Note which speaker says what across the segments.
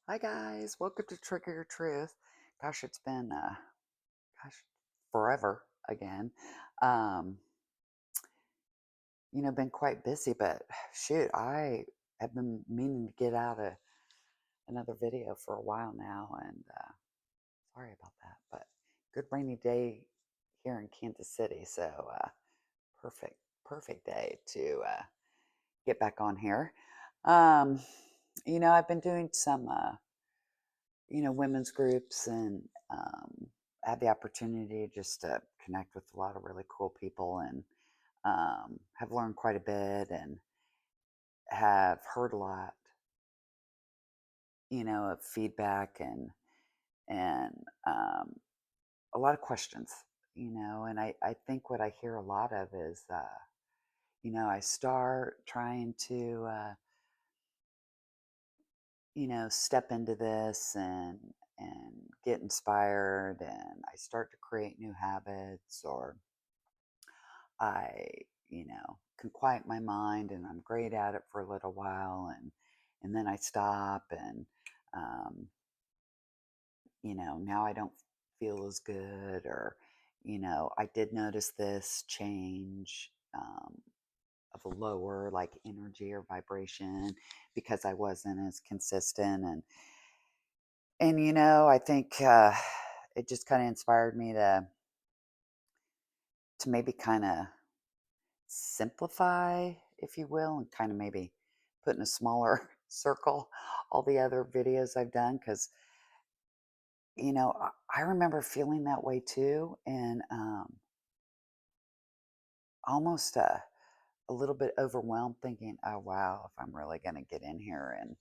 Speaker 1: Hi guys, welcome to Trigger Your Truth. Gosh, it's been forever again. Um, been quite busy, but shoot, I have been meaning to get out another video for a while now, and sorry about that. But good rainy day here in Kansas City, so perfect, perfect day to get back on here. Um, I've been doing some women's groups and had the opportunity just to connect with a lot of really cool people and have learned quite a bit and have heard a lot, of feedback and a lot of questions, and I think what I hear a lot of is, I start trying to, step into this and get inspired and I start to create new habits or I, can quiet my mind and I'm great at it for a little while and then I stop and um, now I don't feel as good or I did notice this change of a lower like energy or vibration because I wasn't as consistent and I think it just kind of inspired me to maybe kind of simplify, if you will, and kind of maybe put in a smaller circle all the other videos I've done because I remember feeling that way too, and almost a little bit overwhelmed, thinking, "Oh wow, if I'm really going to get in here and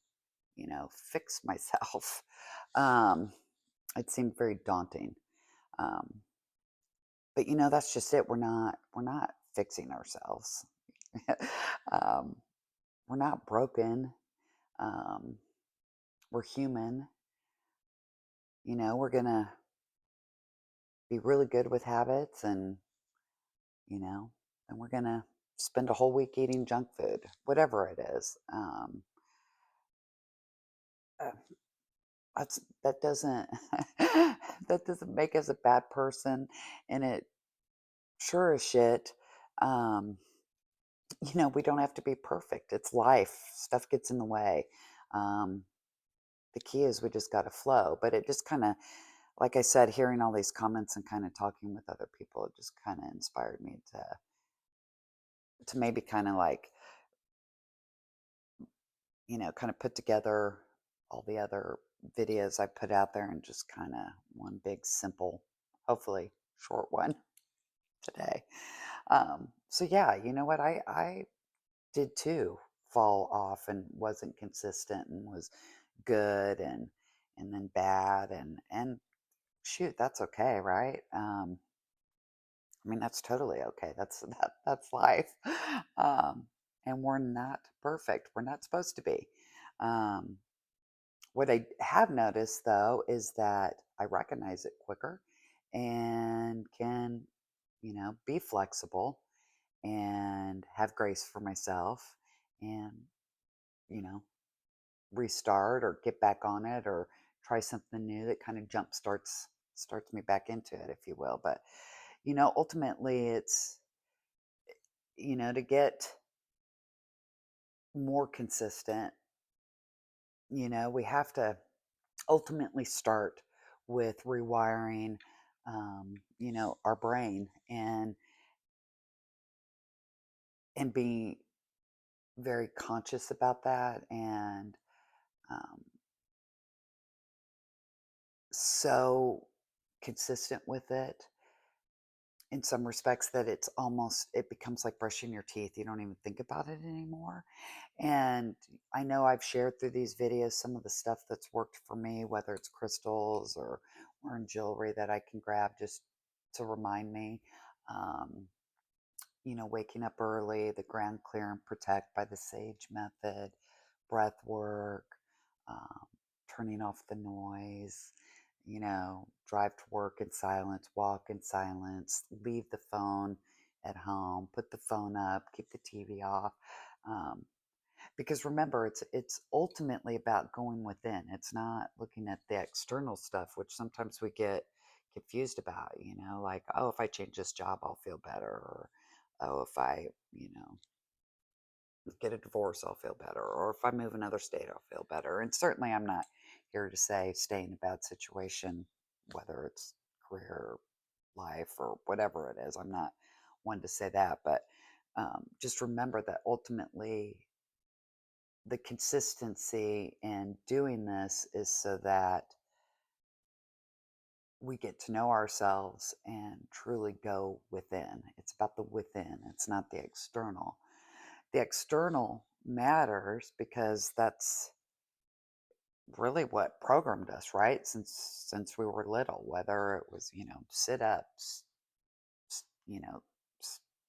Speaker 1: fix myself," um, it seemed very daunting. Um, but that's just it. We're not fixing ourselves. um, we're not broken. Um, we're human. We're gonna be really good with habits, and you know, and we're gonna spend a whole week eating junk food, whatever it is. Uh, that doesn't that doesn't make us a bad person, and it sure as shit. Um, we don't have to be perfect. It's life. Stuff gets in the way. Um, the key is we just got to flow. But it just kind of, like I said, hearing all these comments and kind of talking with other people, it just kind of inspired me to maybe kind of like, kind of put together all the other videos I put out there and just kind of one big simple, hopefully short one today. So yeah, you know what? I did too fall off and wasn't consistent and was good and then bad and shoot, that's okay, right? I mean, that's totally okay. That's life. Um, and we're not perfect. We're not supposed to be. Um, what I have noticed though is that I recognize it quicker and can, be flexible and have grace for myself and, you know, restart or get back on it or try something new that kind of starts me back into it, if you will. But, ultimately it's to get more consistent, we have to ultimately start with rewiring, our brain and be very conscious about that and um, so consistent with it in some respects that it becomes like brushing your teeth. You don't even think about it anymore. And I know I've shared through these videos some of the stuff that's worked for me, whether it's crystals or in jewelry that I can grab just to remind me. Um, waking up early, the ground clear and protect by the sage method, breath work, um, turning off the noise, drive to work in silence, walk in silence, leave the phone at home, put the phone up, keep the TV off. Um, Because remember, it's ultimately about going within. It's not looking at the external stuff, which sometimes we get confused about, like, oh, if I change this job, I'll feel better. Or, oh, if I, get a divorce, I'll feel better. Or if I move another state, I'll feel better. And certainly I'm not here to say stay in a bad situation, whether it's career, life, or whatever it is. I'm not one to say that. But just remember that ultimately the consistency in doing this is so that we get to know ourselves and truly go within. It's about the within, it's not the external. The external matters because that's really what programmed us, right? Since we were little, whether it was, sit up, s- you know,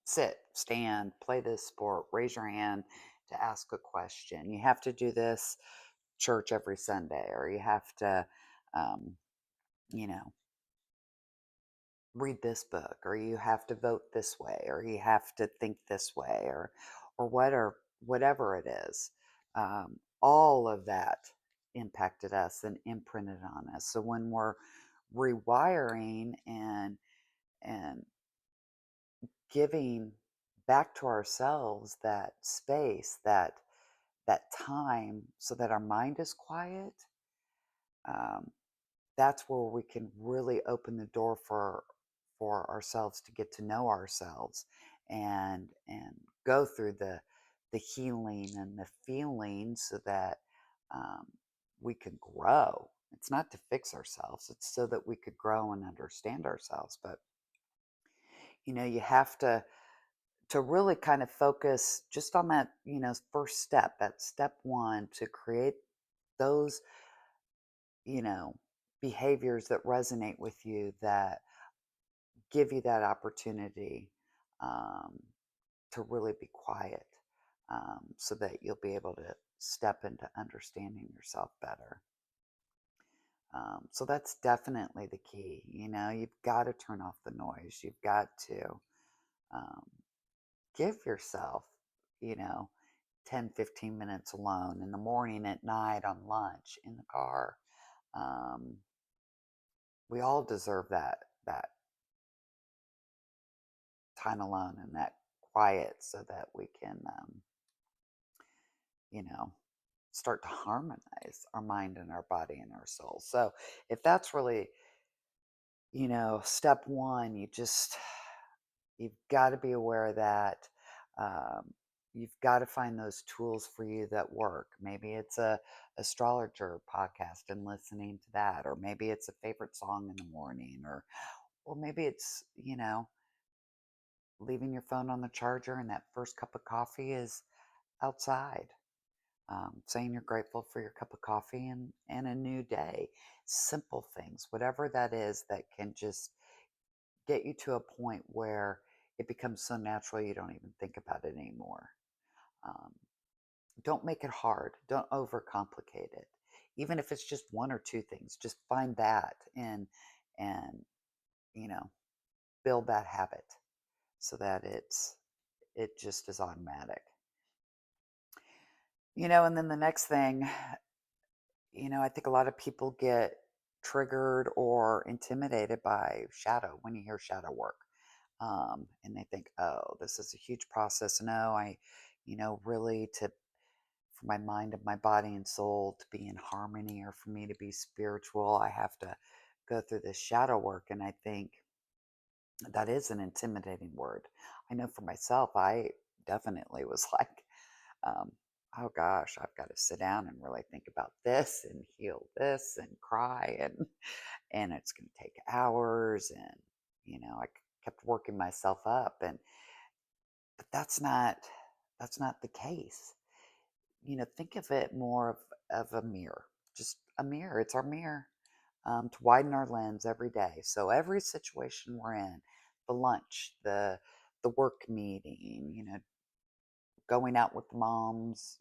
Speaker 1: sit, stand, play this sport, raise your hand to ask a question. You have to do this church every Sunday, or you have to, um, you know, read this book, or you have to vote this way, or you have to think this way, or whatever it is. All of that impacted us and imprinted on us. So when we're rewiring and giving back to ourselves that space, that time, so that our mind is quiet, um, that's where we can really open the door for ourselves to get to know ourselves and go through the healing and the feelings so that um, we can grow. It's not to fix ourselves, it's so that we could grow and understand ourselves. But you have to really kind of focus just on that, first step, that step one, to create those, you know, behaviors that resonate with you, that give you that opportunity um, to really be quiet, so that you'll be able to step into understanding yourself better. So that's definitely the key. You've got to turn off the noise. You've got to um, give yourself, you know, 10, 15 minutes alone in the morning, at night, on lunch, in the car. Um, we all deserve that time alone and that quiet, so that we can, you know, start to harmonize our mind and our body and our soul. So if that's really, step one, you've got to be aware of that. You've got to find those tools for you that work. Maybe it's a astrologer podcast and listening to that, or maybe it's a favorite song in the morning, or maybe it's, leaving your phone on the charger, and that first cup of coffee is outside, saying you're grateful for your cup of coffee and a new day. Simple things, whatever that is, that can just get you to a point where it becomes so natural you don't even think about it anymore. Um, don't make it hard. Don't overcomplicate it. Even if it's just one or two things, just find that and you know build that habit so that it just is automatic. And then the next thing, I think a lot of people get triggered or intimidated by shadow when you hear shadow work. And they think, oh, this is a huge process. No, really, for my mind and my body and soul to be in harmony, or for me to be spiritual, I have to go through this shadow work. And I think that is an intimidating word. I know for myself, I definitely was like, um, oh gosh, I've got to sit down and really think about this and heal this and cry, and it's going to take hours. And I kept working myself up, but that's not the case. Think of it more of a mirror, just a mirror. It's our mirror, to widen our lens every day. So every situation we're in, the lunch, the work meeting, going out with the moms,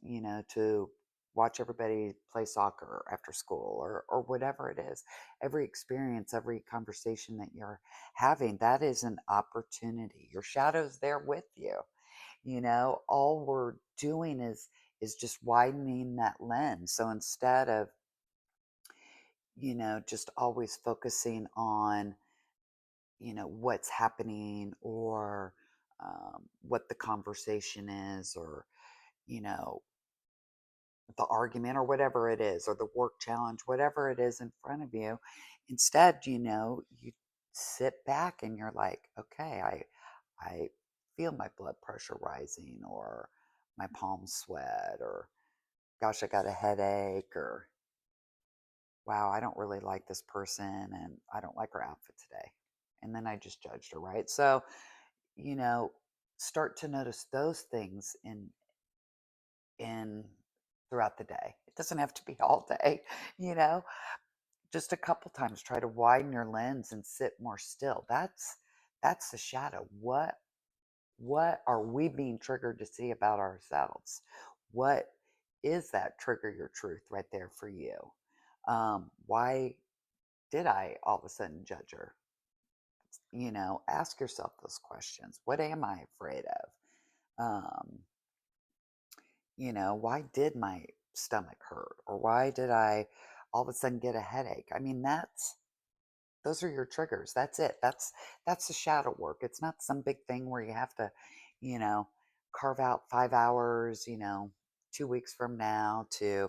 Speaker 1: to watch everybody play soccer after school, or whatever it is. Every experience, every conversation that you're having, that is an opportunity. Your shadow's there with you. All we're doing is just widening that lens. So instead of, just always focusing on, what's happening, or what the conversation is, or, you know, the argument, or whatever it is, or the work challenge, whatever it is in front of you. Instead, you sit back and you're like, okay, I feel my blood pressure rising, or my palms sweat, or gosh, I got a headache, or wow, I don't really like this person and I don't like her outfit today. And then I just judged her, right? So, you know, start to notice those things in throughout the day. It doesn't have to be all day, you know. Just a couple times try to widen your lens and sit more still. That's the shadow. What are we being triggered to see about ourselves? What is that trigger your truth right there for you? Why did I all of a sudden judge her? Ask yourself those questions. What am I afraid of? Um, why did my stomach hurt? Or why did I all of a sudden get a headache? I mean, those are your triggers. That's it. That's the shadow work. It's not some big thing where you have to, you know, carve out 5 hours, 2 weeks from now to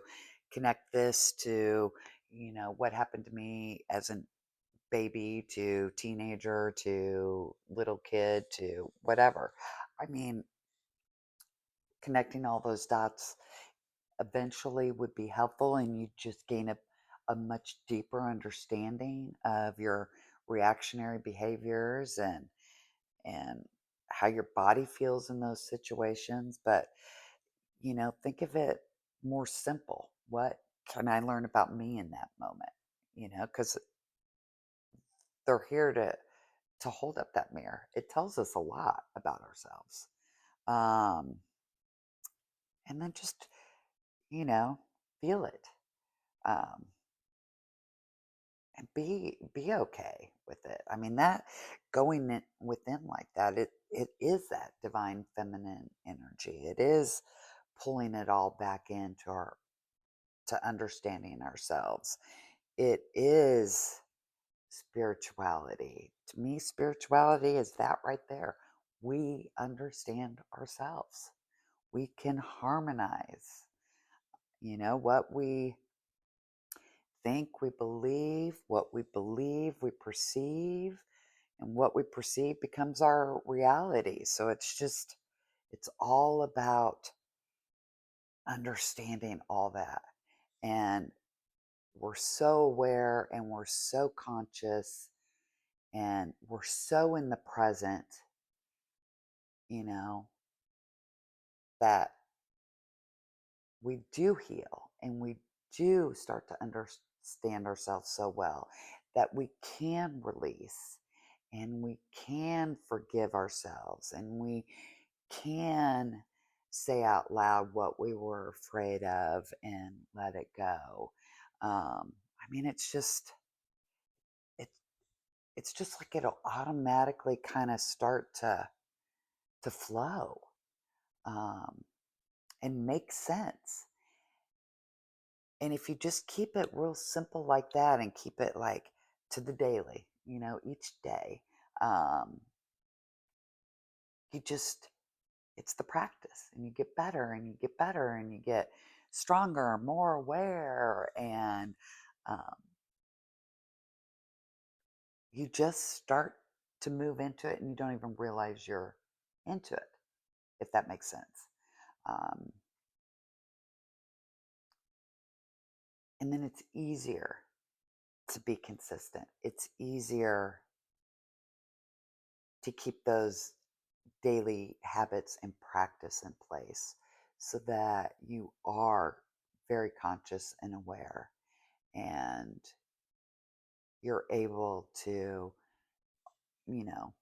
Speaker 1: connect this to, what happened to me as a baby, to teenager, to little kid, to whatever. I mean, connecting all those dots eventually would be helpful, and you just gain a much deeper understanding of your reactionary behaviors, and how your body feels in those situations. But think of it more simple. What can I learn about me in that moment? Because they're here to hold up that mirror. It tells us a lot about ourselves. um, and then just you know feel it. um, and be okay with it. I mean, that going within like that, it is that divine feminine energy. It is pulling it all back into our to understanding ourselves. It is spirituality. To me, spirituality is that right there. We understand ourselves. We can harmonize. What we think, we believe, we perceive, and what we perceive becomes our reality. So it's all about understanding all that. And we're so aware, and we're so conscious, and we're so in the present, you know, that we do heal, and we do start to understand ourselves so well that we can release, and we can forgive ourselves, and we can say out loud what we were afraid of and let it go. I mean, it's it's just like it'll automatically kind of start to flow, um, and make sense. And if you just keep it real simple like that, and keep it like to the daily, each day, um, you just, it's the practice, and you get better, and you get better, and you get stronger, more aware, and um, you just start to move into it, and you don't even realize you're into it, if that makes sense. Um, and then it's easier to be consistent. It's easier to keep those daily habits and practice in place, so that you are very conscious and aware, and you're able to, you know,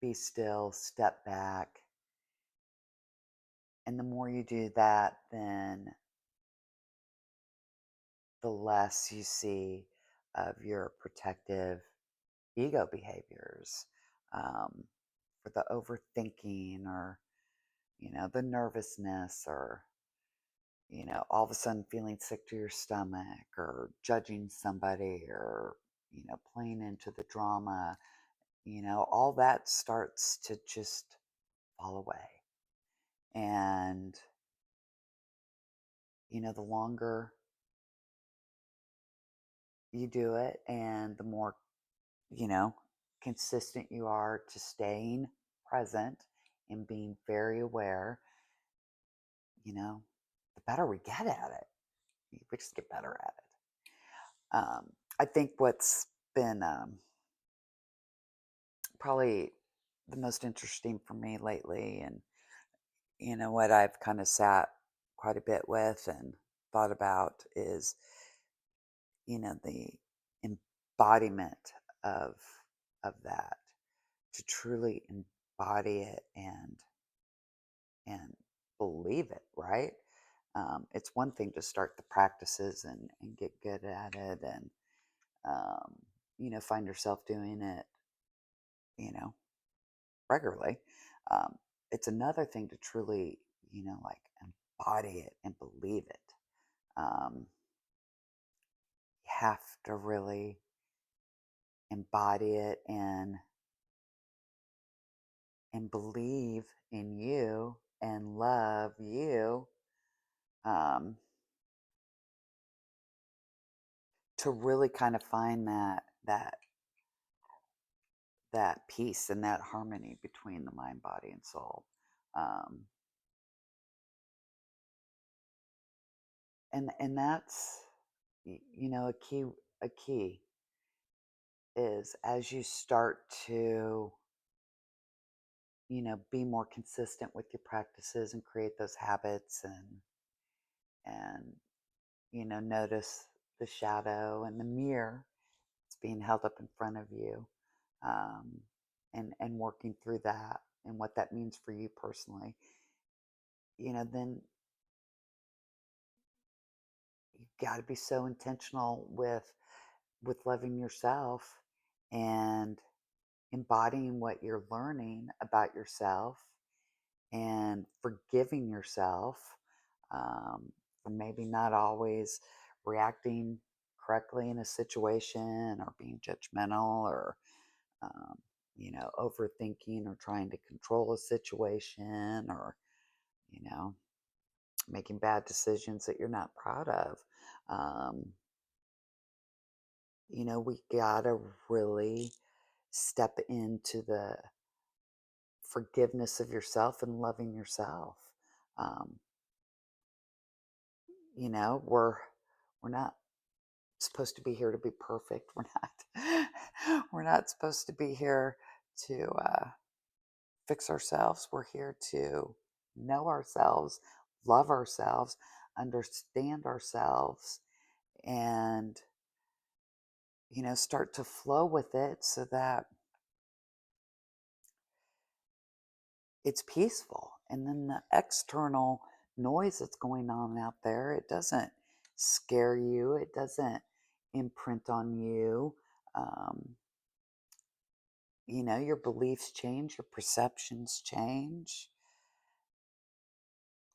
Speaker 1: be still, step back. And the more you do that, then the less you see of your protective ego behaviors, um, for the overthinking, or the nervousness, or, all of a sudden feeling sick to your stomach, or judging somebody, or, playing into the drama, all that starts to just fall away. And, the longer you do it, and the more, you know, consistent you are to staying present and being very aware, the better we get at it. We just get better at it. I think what's been probably the most interesting for me lately, and what I've kind of sat quite a bit with and thought about, is the embodiment of that, to truly embody it and believe it, right? It's one thing to start the practices and get good at it, and um, find yourself doing it, you know regularly. um, it's another thing to truly, like, embody it and believe it. You have to really embody it and believe in you and love you, um, to really kind of find that peace and that harmony between the mind, body, and soul. Um, and that's, a key is, as you start to, be more consistent with your practices and create those habits, and notice the shadow and the mirror that's being held up in front of you, um, and working through that and what that means for you personally. Then you've got to be so intentional with loving yourself and embodying what you're learning about yourself, and forgiving yourself, for maybe not always reacting correctly in a situation, or being judgmental, or overthinking, or trying to control a situation, or you know making bad decisions that you're not proud of. um, we gotta really step into the forgiveness of yourself and loving yourself. Um, we're not supposed to be here to be perfect. We're not. We're not supposed to be here to fix ourselves. We're here to know ourselves, love ourselves, understand ourselves, and start to flow with it, so that it's peaceful. And then the external noise that's going on out there, it doesn't scare you, it doesn't imprint on you. Um, your beliefs change, your perceptions change.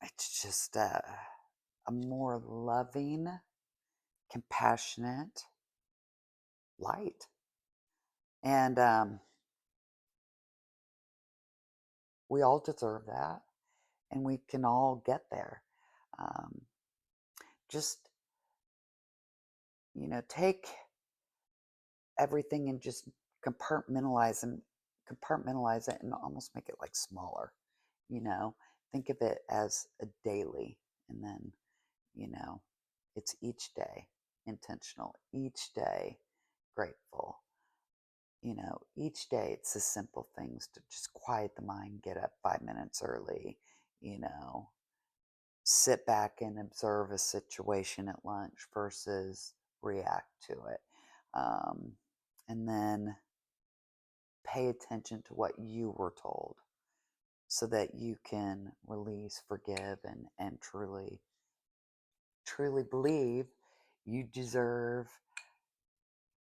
Speaker 1: It's just a more loving, compassionate light. And we all deserve that, and we can all get there. Um, just, take everything and just compartmentalize it, and almost make it like smaller. you know think of it as a daily, and then, you know it's each day intentional, each day grateful. Each day it's the simple things to just quiet the mind, get up 5 minutes early, you know sit back and observe a situation at lunch versus react to it. And then pay attention to what you were told, so that you can release, forgive, and truly believe you deserve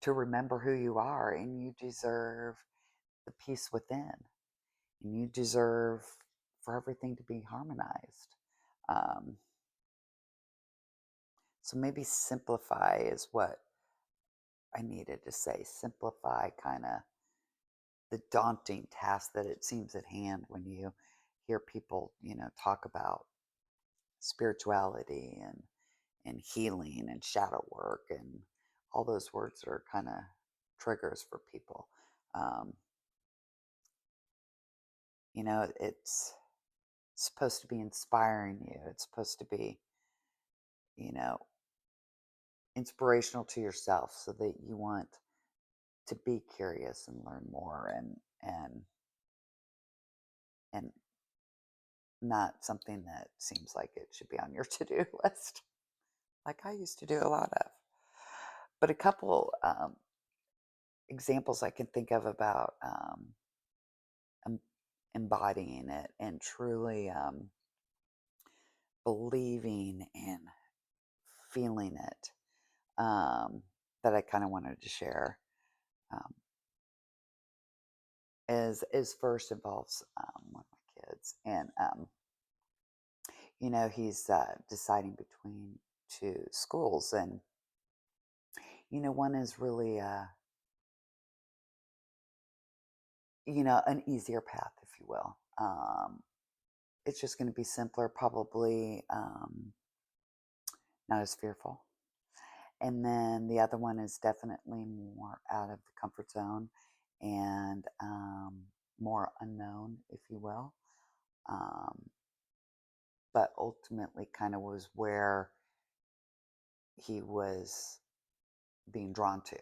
Speaker 1: to remember who you are, and you deserve the peace within, and you deserve for everything to be harmonized. Um, so maybe simplify is what I needed to say. Simplify kind of the daunting task that it seems at hand when you hear people, talk about spirituality and healing and shadow work and all those words are kind of triggers for people. Um, it's supposed to be inspiring you. It's supposed to be, you know, inspirational to yourself so that you want to be curious and learn more and not something that seems like it should be on your to-do list like I used to do a lot of. But a couple examples I can think of about em- embodying it and truly believing and feeling it, that I kind of wanted to share, um, is first involves one of my kids, and he's deciding between two schools, and one is really an easier path, if you will. It's just going to be simpler, probably not as fearful. And then the other one is definitely more out of the comfort zone and more unknown, if you will. Um, but ultimately, kind of was where he was being drawn to.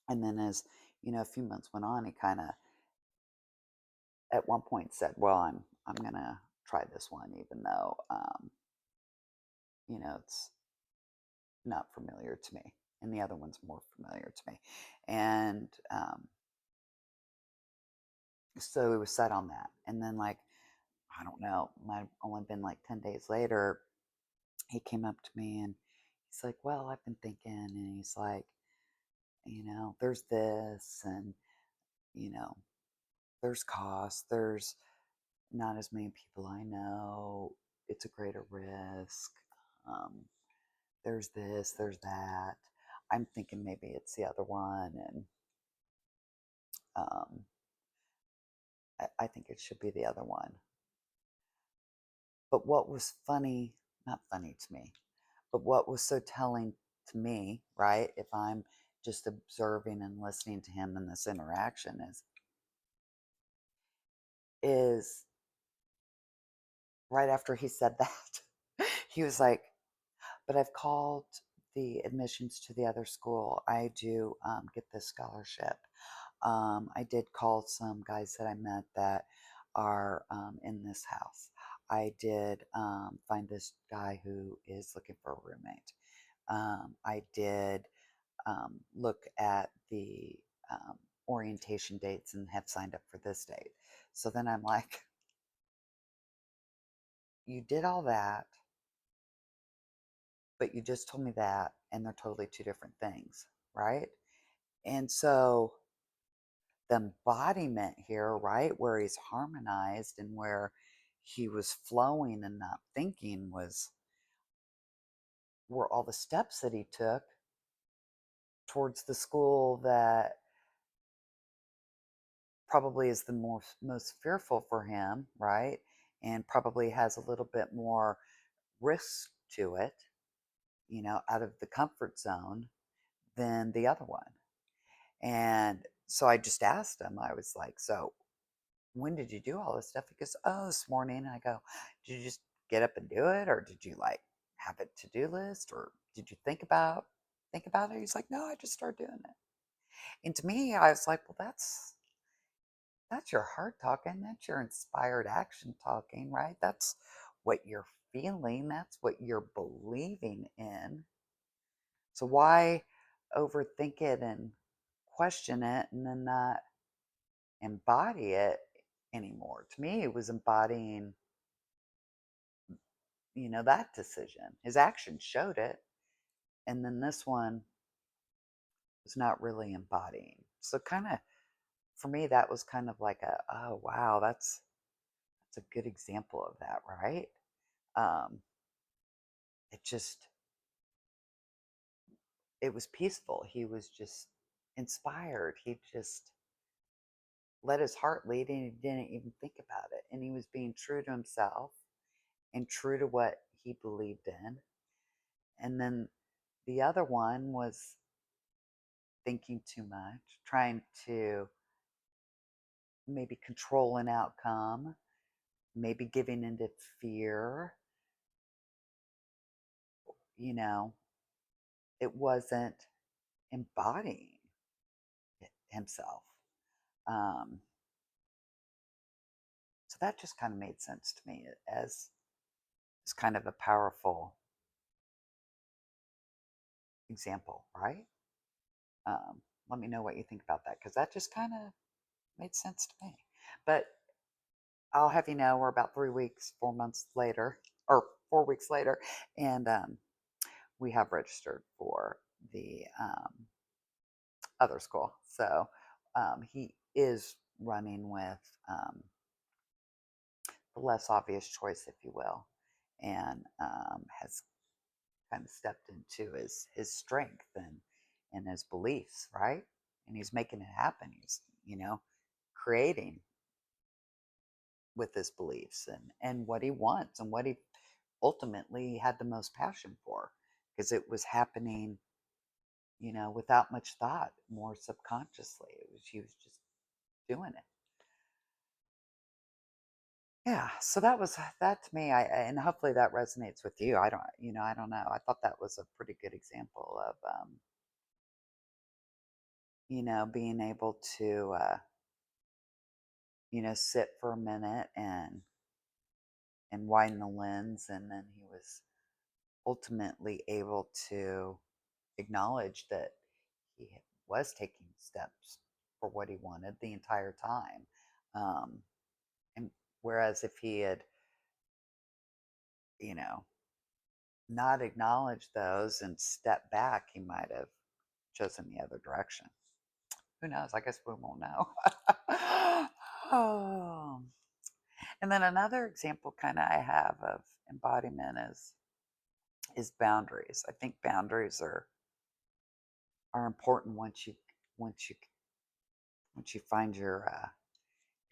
Speaker 1: And then, as a few months went on, he kind of at one point said, "Well, I'm gonna try this one, even though it's not familiar to me, and the other one's more familiar to me." And so he was set on that. And then, like, I don't know, might have only been like 10 days later, he came up to me and he's like, "Well, I've been thinking," and he's like, "There's this, and, you know, there's cost, there's not as many people I know, it's a greater risk, um, there's this, there's that." I'm thinking maybe it's the other one, and um, I think it should be the other one. But what was funny, not funny to me, but what was so telling to me, right, if I'm just observing and listening to him in this interaction is right after he said that, he was like, "But I've called the admissions to the other school. I do get this scholarship. I did call some guys that I met that are in this house. I did find this guy who is looking for a roommate. I did look at the orientation dates and have signed up for this date." So then I'm like, "You did all that, but you just told me that, and they're totally two different things, right?" And so the embodiment here, right, where he's harmonized and where he was flowing and not thinking were all the steps that he took towards the school that probably is the most fearful for him, right? And probably has a little bit more risk to it, out of the comfort zone than the other one. And so I just asked him, I was like, "So when did you do all this stuff?" He goes, "Oh, this morning." And I go, "Did you just get up and do it? Or did you like have a to-do list? Or did you think about it?" He's like, "No, I just started doing it." And to me, I was like, "Well, that's your heart talking. That's your inspired action talking, right? That's what you're feeling. That's what you're believing in. So why overthink it and question it and then not embody it anymore?" To me, it was embodying, that decision. His actions showed it. And then this one was not really embodying. So kind of for me, that was kind of like oh wow, that's it's a good example of that, right? Um, it just, it was peaceful. He was just inspired. He just let his heart lead and he didn't even think about it. And he was being true to himself and true to what he believed in. And then the other one was thinking too much, trying to maybe control an outcome, maybe giving into fear. You know, it wasn't embodying himself. Um, so that just kind of made sense to me as kind of a powerful example, right? Um, Let me know what you think about that because that just kind of made sense to me. But I'll have you know, we're about 3 weeks, 4 months later, or 4 weeks later, and we have registered for the other school. So he is running with the less obvious choice, if you will, and has kind of stepped into his strength and his beliefs, right? And he's making it happen. He's creating with his beliefs and what he wants and what he ultimately had the most passion for because it was happening without much thought, more subconsciously. He was just doing it. Yeah, so that was that to me. And hopefully that resonates with you. I don't know. I thought that was a pretty good example of being able to sit for a minute and widen the lens, and then he was ultimately able to acknowledge that he was taking steps for what he wanted the entire time. Um, and whereas if he had, you know, not acknowledged those and stepped back, he might have chosen the other direction. Who knows? I guess we won't know. Oh. And then another example kind of I have of embodiment is boundaries. I think boundaries are important once you once you find your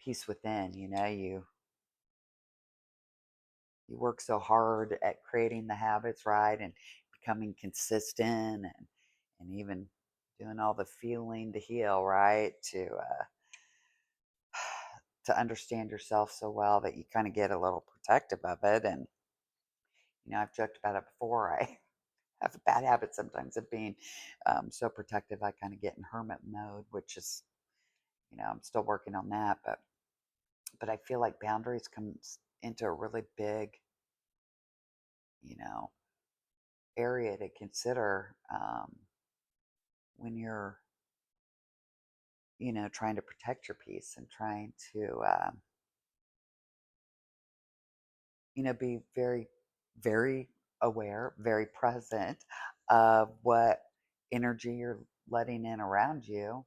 Speaker 1: peace within. You work so hard at creating the habits, right, and becoming consistent and even doing all the feeling to heal, right, to understand yourself so well that you kind of get a little protective of it. And I've joked about it before. I have a bad habit sometimes of being so protective. I kind of get in hermit mode, which is I'm still working on that, but I feel like boundaries comes into a really big you know area to consider when you're trying to protect your peace and trying to be very, very aware, very present of what energy you're letting in around you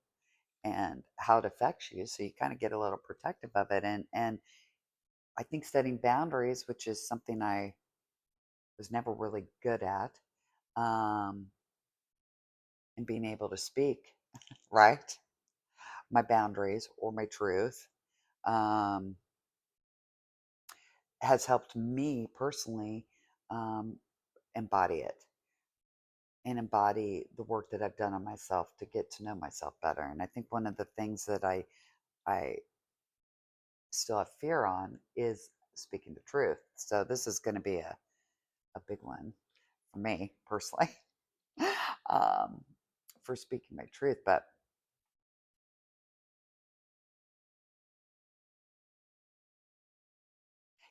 Speaker 1: and how it affects you. So you kind of get a little protective of it. And I think setting boundaries, which is something I was never really good at, um, and being able to speak, right? My boundaries or my truth, um, has helped me personally um, embody it and embody the work that I've done on myself to get to know myself better. And I think one of the things that I still have fear on is speaking the truth. So this is going to be a big one for me personally, um, for speaking my truth. But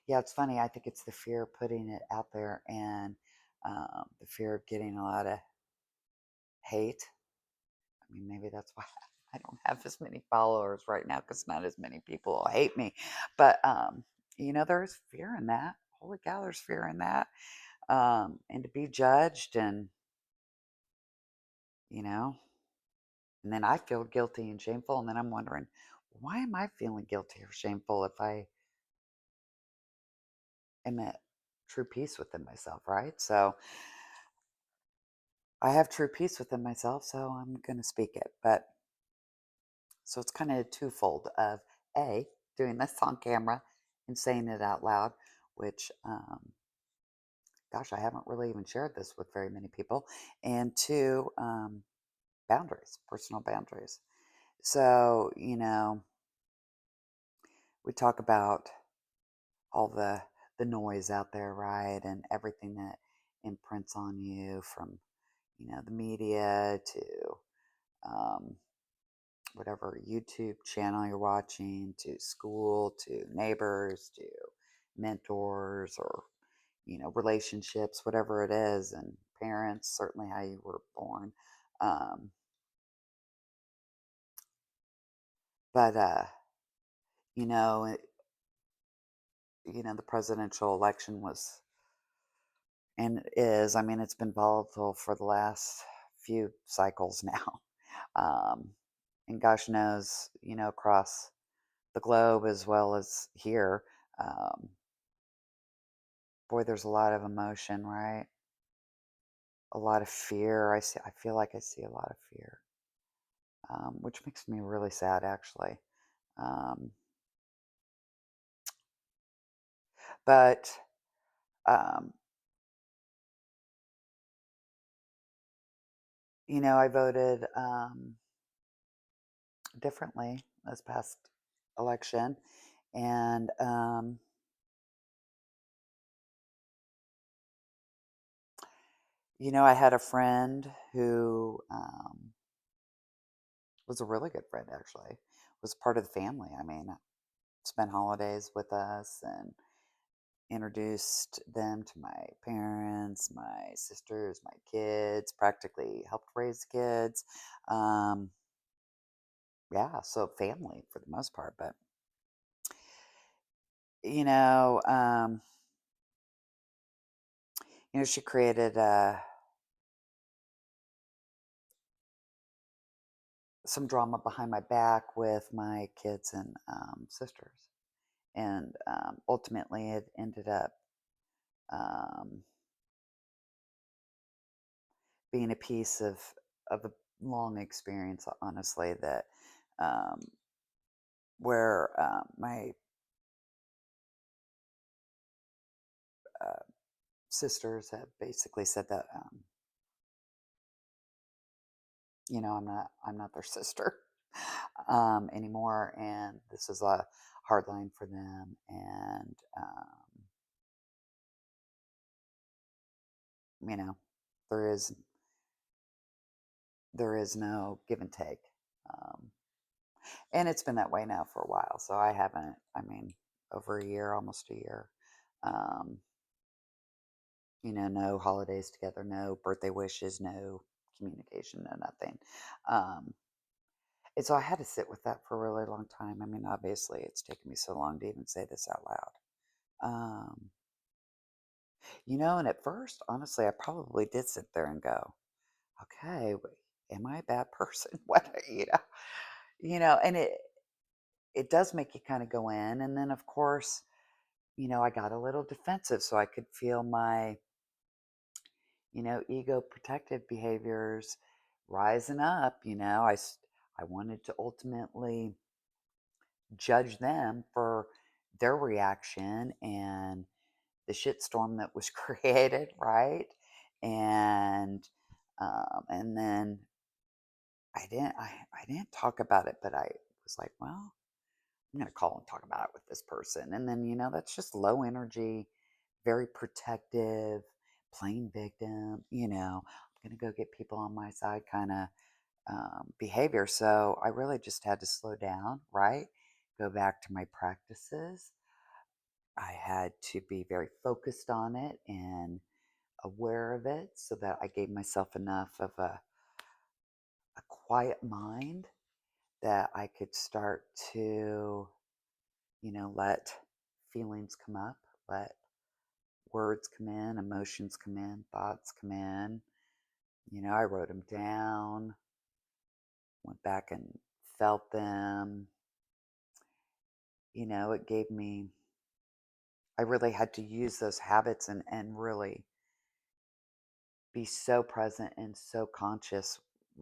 Speaker 1: yeah, it's funny. I think it's the fear of putting it out there and the fear of getting a lot of hate. I mean, maybe that's why I don't have as many followers right now because not as many people will hate me. But there's fear in that. Holy cow, there's fear in that. And to be judged, and you know, and then I feel guilty and shameful, and then I'm wondering, why am I feeling guilty or shameful if I am at true peace within myself, right? So I have true peace within myself, so I'm going to speak it. But so it's kind of twofold of A, doing this on camera and saying it out loud, which, gosh, I haven't really even shared this with very many people. And two, boundaries, personal boundaries. So, we talk about all the noise out there, right? And everything that imprints on you from, the media to um, whatever YouTube channel you're watching, to school, to neighbors, to mentors, or relationships, whatever it is, and parents, certainly how you were born. Um, but you know, it, the presidential election was and is. I mean, it's been volatile for the last few cycles now, um, and gosh knows, across the globe as well as here. Um, Boy, there's a lot of emotion, right? A lot of fear. I feel like I see a lot of fear, which makes me really sad, actually. Um, but um, I voted differently this past election, and I had a friend who was a really good friend, actually, was part of the family. I mean, spent holidays with us and introduced them to my parents, my sisters, my kids, practically helped raise kids. Um, yeah, so family for the most part. But, you know, um, she created some drama behind my back with my kids and sisters. And ultimately, it ended up um, being a piece of a long experience, honestly, that um, where my uh, sisters have basically said that I'm not their sister anymore, and this is a hard line for them, and you know there is no give and take. Um, And it's been that way now for a while. So I haven't, I mean, over a year, almost a year. Um, no holidays together, no birthday wishes, no communication, no nothing. Um, and so I had to sit with that for a really long time. I mean, obviously, it's taken me so long to even say this out loud. Um, and at first, honestly, I probably did sit there and go, okay, am I a bad person? What, and it does make you kind of go in. And then, of course, I got a little defensive so I could feel my, ego protective behaviors rising up. I wanted to ultimately judge them for their reaction and the shitstorm that was created, right? And and then I didn't talk about it, but I was like, well, I'm going to call and talk about it with this person. And then, that's just low energy, very protective, playing victim, I'm going to go get people on my side kind of behavior. So I really just had to slow down, right? Go back to my practices. I had to be very focused on it and aware of it so that I gave myself enough of a quiet mind that I could start to let feelings come up, let words come in, emotions come in, thoughts come in. I wrote them down, went back and felt them. It gave me I really had to use those habits and really be so present and so conscious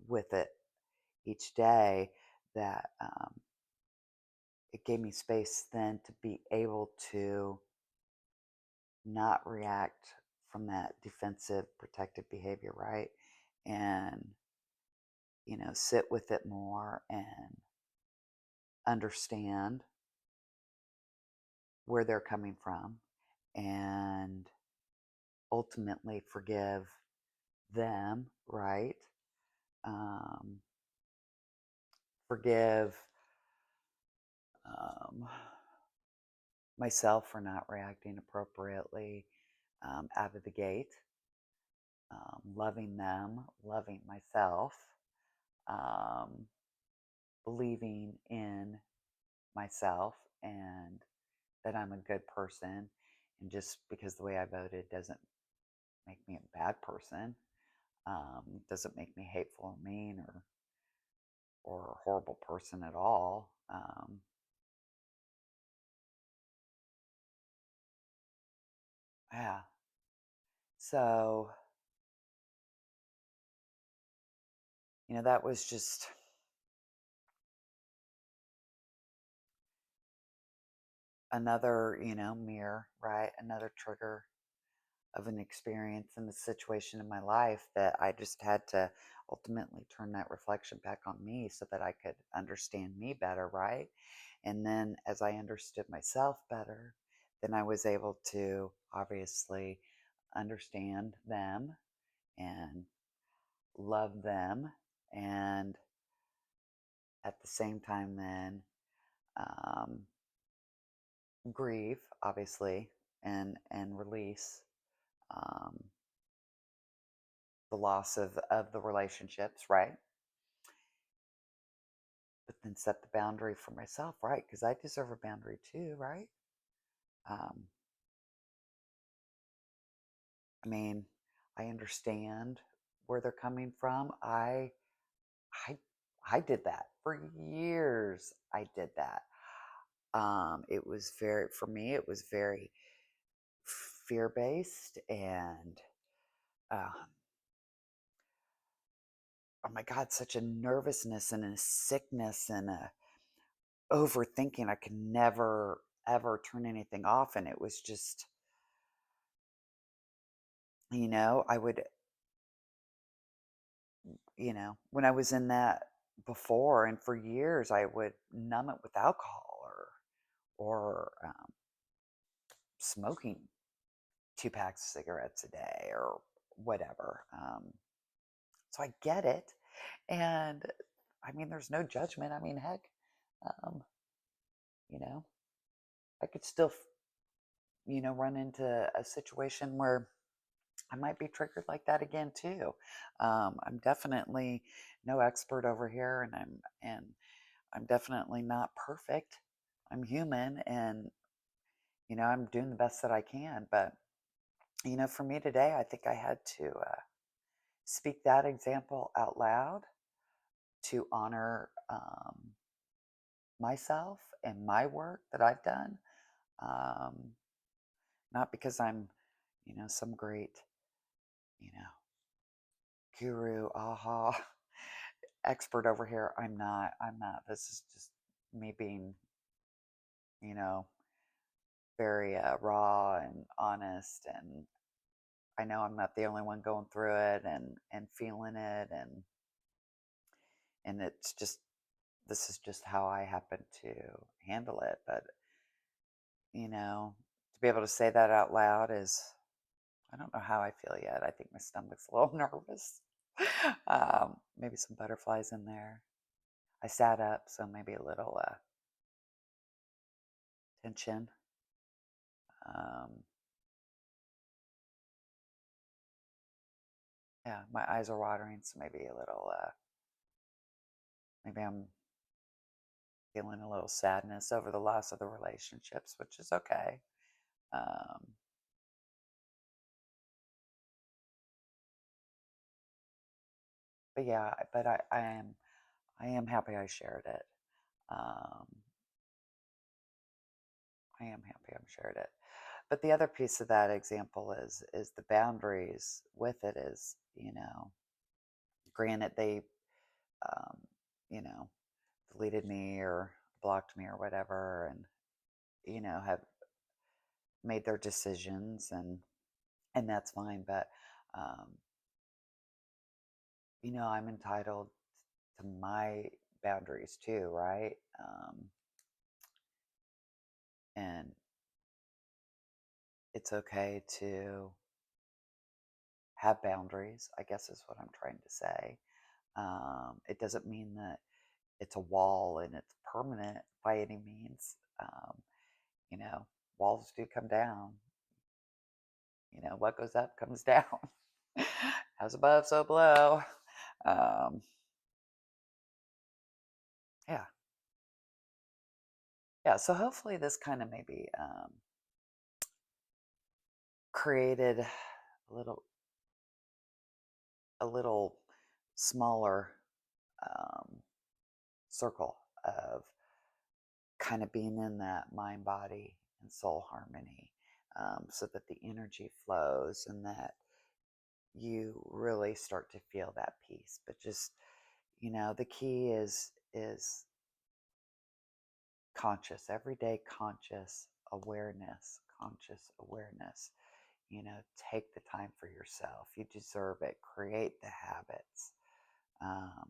Speaker 1: with it each day that it gave me space then to be able to not react from that defensive protective behavior, right? And sit with it more and understand where they're coming from and ultimately forgive them, right? um, Forgive um, myself for not reacting appropriately out of the gate, loving them, loving myself, um, believing in myself and that I'm a good person. And just because the way I voted doesn't make me a bad person, doesn't make me hateful or mean or a horrible person at all. Yeah. So, that was just another, mirror, right? Another trigger of an experience and a situation in my life that I just had to ultimately turn that reflection back on me so that I could understand me better, right? And then as I understood myself better, then I was able to obviously understand them and love them, and at the same time then um, grieve obviously and release um, the loss of the relationships, right? But then set the boundary for myself, right? Because I deserve a boundary too, right? um, I mean, I understand where they're coming from. I I did that for years. I did that. It was very, for me, it was very fear based and, um, oh my God, such a nervousness and a sickness and a overthinking. I could never ever turn anything off, and it was just, I would, when I was in that before and for years, I would numb it with alcohol or smoking 2 packs of cigarettes a day or whatever. So I get it. And I mean, there's no judgment. I mean, heck, um, you know, I could still, run into a situation where I might be triggered like that again too. I'm definitely no expert over here, and I'm definitely not perfect. I'm human, and I'm doing the best that I can. But for me today, I think I had to speak that example out loud to honor myself and my work that I've done. Um, Not because I'm, some great, you know, guru, aha, expert over here. I'm not. I'm not. This is just me being, you know, very raw and honest. And I know I'm not the only one going through it and feeling it. And it's just, this is just how I happen to handle it. But, to be able to say that out loud is, I don't know how I feel yet. I think my stomach's a little nervous. Maybe some butterflies in there. I sat up, so maybe a little tension. Um, yeah, my eyes are watering, so maybe a little, maybe I'm feeling a little sadness over the loss of the relationships, which is okay. Um, but yeah, but I am happy I shared it. Um, I am happy I shared it. but the other piece of that example is the boundaries with it is, granted they, um, you know, deleted me or blocked me or whatever, and have made their decisions, and that's fine. But um, I'm entitled to my boundaries too, right? And it's okay to have boundaries, I guess is what I'm trying to say. It doesn't mean that it's a wall and it's permanent by any means. You know, walls do come down. What goes up comes down. As above, so below. Um, yeah, yeah. So hopefully this kind of maybe created little a little smaller um, circle of kind of being in that mind, body, and soul harmony, so that the energy flows and that you really start to feel that peace. But just the key is conscious, everyday conscious awareness. Take the time for yourself. You deserve it. Create the habits. Um,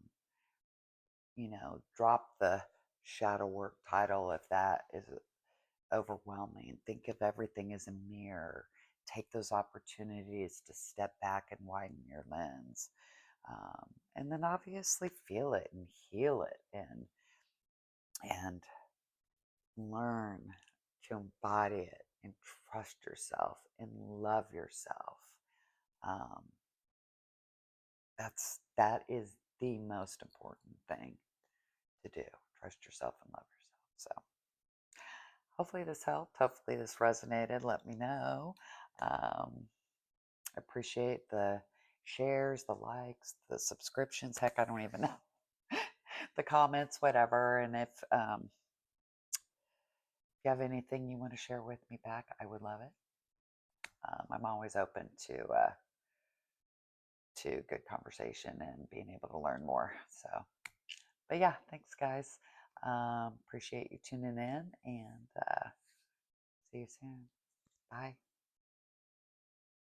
Speaker 1: drop the shadow work title if that is overwhelming. Think of everything as a mirror. Take those opportunities to step back and widen your lens. And then obviously feel it and heal it and learn to embody it and trust yourself and love yourself. Um, that is the most important thing to do. Trust yourself and love yourself. So hopefully this helped. Hopefully this resonated. Let me know. I appreciate the shares, the likes, the subscriptions. Heck, I don't even know. The comments, whatever. And if you have anything you want to share with me back, I would love it. I'm always open to good conversation and being able to learn more. So, but yeah, thanks guys. Appreciate you tuning in, and see you soon. Bye.